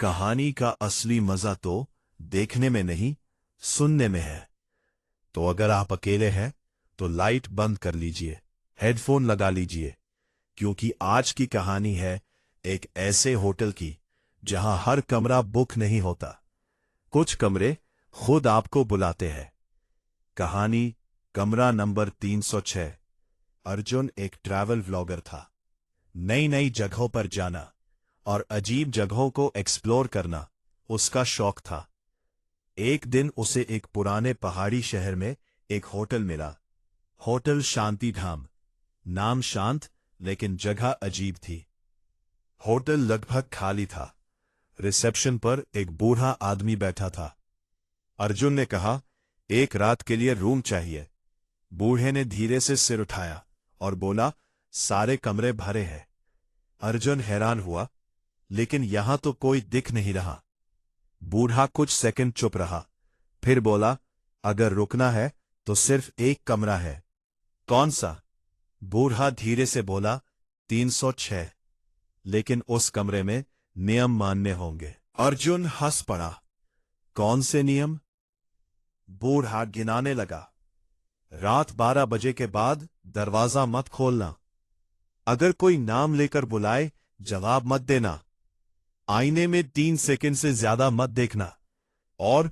कहानी का असली मजा तो देखने में नहीं, सुनने में है। तो अगर आप अकेले हैं तो लाइट बंद कर लीजिए, हेडफोन लगा लीजिए, क्योंकि आज की कहानी है एक ऐसे होटल की जहां हर कमरा बुक नहीं होता। कुछ कमरे खुद आपको बुलाते हैं। कहानी कमरा नंबर 306। अर्जुन एक ट्रैवल व्लॉगर था। नई नई जगहों पर जाना और अजीब जगहों को एक्सप्लोर करना उसका शौक था। एक दिन उसे एक पुराने पहाड़ी शहर में एक होटल मिला। होटल शांति धाम। नाम शांत, लेकिन जगह अजीब थी। होटल लगभग खाली था। रिसेप्शन पर एक बूढ़ा आदमी बैठा था। अर्जुन ने कहा, एक रात के लिए रूम चाहिए। बूढ़े ने धीरे से सिर उठाया और बोला, सारे कमरे भरे हैं। अर्जुन हैरान हुआ, लेकिन यहां तो कोई दिख नहीं रहा। बूढ़ा कुछ सेकंड चुप रहा, फिर बोला, अगर रुकना है तो सिर्फ एक कमरा है। कौन सा? बूढ़ा धीरे से बोला, 306। लेकिन उस कमरे में नियम मानने होंगे। अर्जुन हंस पड़ा। कौन से नियम? बूढ़ा गिनाने लगा। रात 12 बजे के बाद दरवाजा मत खोलना। अगर कोई नाम लेकर बुलाए, जवाब मत देना। आईने में 3 सेकंड से ज्यादा मत देखना। और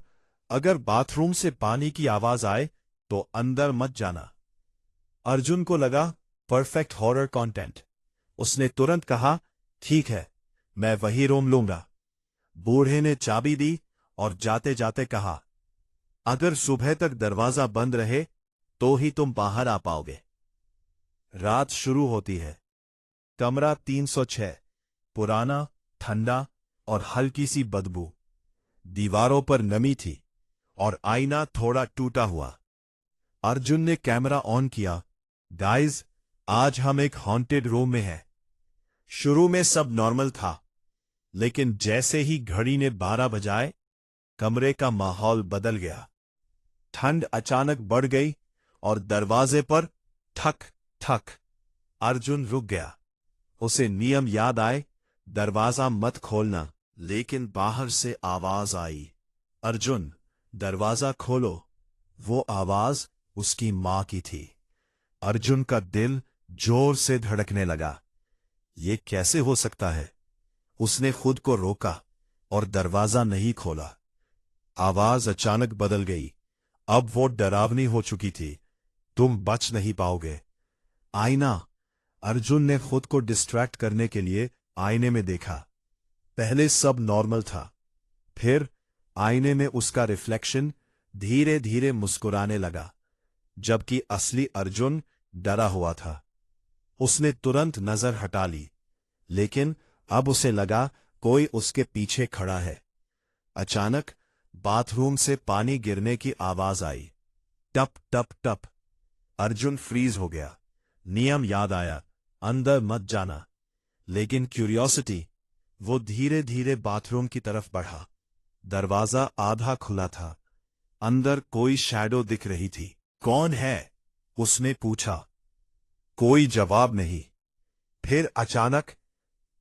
अगर बाथरूम से पानी की आवाज आए तो अंदर मत जाना। अर्जुन को लगा, परफेक्ट हॉरर कंटेंट। उसने तुरंत कहा, ठीक है, मैं वही रूम लूंगा। बूढ़े ने चाबी दी और जाते जाते कहा, अगर सुबह तक दरवाजा बंद रहे तो ही तुम बाहर आ पाओगे। रात शुरू होती है। कमरा 306 पुराना, ठंडा और हल्की सी बदबू। दीवारों पर नमी थी और आईना थोड़ा टूटा हुआ। अर्जुन ने कैमरा ऑन किया। गाइज, आज हम एक हॉन्टेड रूम में हैं। शुरू में सब नॉर्मल था, लेकिन जैसे ही घड़ी ने 12 बजाए, कमरे का माहौल बदल गया। ठंड अचानक बढ़ गई और दरवाजे पर ठक ठक। अर्जुन रुक गया। उसे नियम याद आए, दरवाजा मत खोलना। लेकिन बाहर से आवाज आई, अर्जुन, दरवाजा खोलो। वो आवाज उसकी मां की थी। अर्जुन का दिल जोर से धड़कने लगा। ये कैसे हो सकता है? उसने खुद को रोका और दरवाजा नहीं खोला। आवाज अचानक बदल गई। अब वो डरावनी हो चुकी थी। तुम बच नहीं पाओगे। आईना। अर्जुन ने खुद को डिस्ट्रैक्ट करने के लिए आईने में देखा। पहले सब नॉर्मल था। फिर आईने में उसका रिफ्लेक्शन धीरे धीरे मुस्कुराने लगा, जबकि असली अर्जुन डरा हुआ था। उसने तुरंत नजर हटा ली, लेकिन अब उसे लगा कोई उसके पीछे खड़ा है। अचानक बाथरूम से पानी गिरने की आवाज आई। टप टप टप। अर्जुन फ्रीज हो गया। नियम याद आया, अंदर मत जाना। लेकिन क्यूरियोसिटी, वो धीरे धीरे बाथरूम की तरफ बढ़ा। दरवाजा आधा खुला था। अंदर कोई शैडो दिख रही थी। कौन है? उसने पूछा। कोई जवाब नहीं। फिर अचानक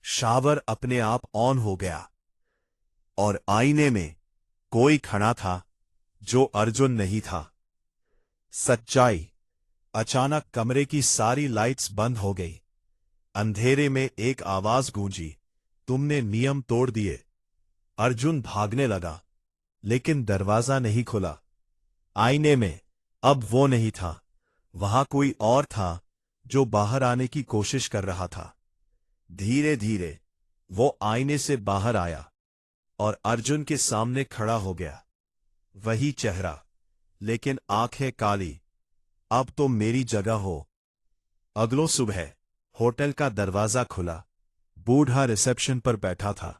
शावर अपने आप ऑन हो गया और आईने में कोई खड़ा था जो अर्जुन नहीं था। सच्चाई। अचानक कमरे की सारी लाइट्स बंद हो गई। अंधेरे में एक आवाज गूंजी, तुमने नियम तोड़ दिए। अर्जुन भागने लगा, लेकिन दरवाजा नहीं खुला। आईने में अब वो नहीं था। वहां कोई और था जो बाहर आने की कोशिश कर रहा था। धीरे धीरे वो आईने से बाहर आया और अर्जुन के सामने खड़ा हो गया। वही चेहरा, लेकिन आंखें काली। अब तो मेरी जगह हो। अगलो सुबह होटल का दरवाजा खुला। बूढ़ा रिसेप्शन पर बैठा था।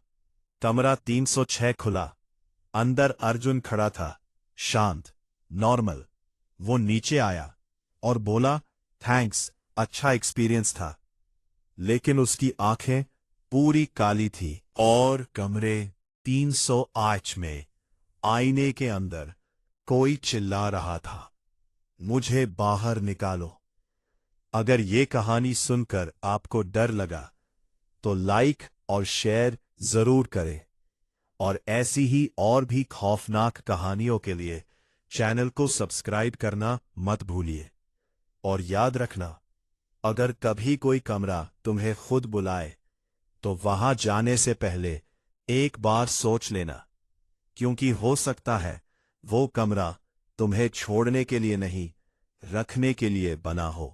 कमरा 306 खुला। अंदर अर्जुन खड़ा था, शांत, नॉर्मल। वो नीचे आया और बोला, थैंक्स, अच्छा एक्सपीरियंस था। लेकिन उसकी आंखें पूरी काली थी। और कमरे 308 में आईने के अंदर कोई चिल्ला रहा था, मुझे बाहर निकालो। अगर ये कहानी सुनकर आपको डर लगा तो लाइक और शेयर जरूर करें। और ऐसी ही और भी खौफनाक कहानियों के लिए चैनल को सब्सक्राइब करना मत भूलिए। और याद रखना, अगर कभी कोई कमरा तुम्हें खुद बुलाए तो वहां जाने से पहले एक बार सोच लेना, क्योंकि हो सकता है वो कमरा तुम्हें छोड़ने के लिए नहीं, रखने के लिए बना हो।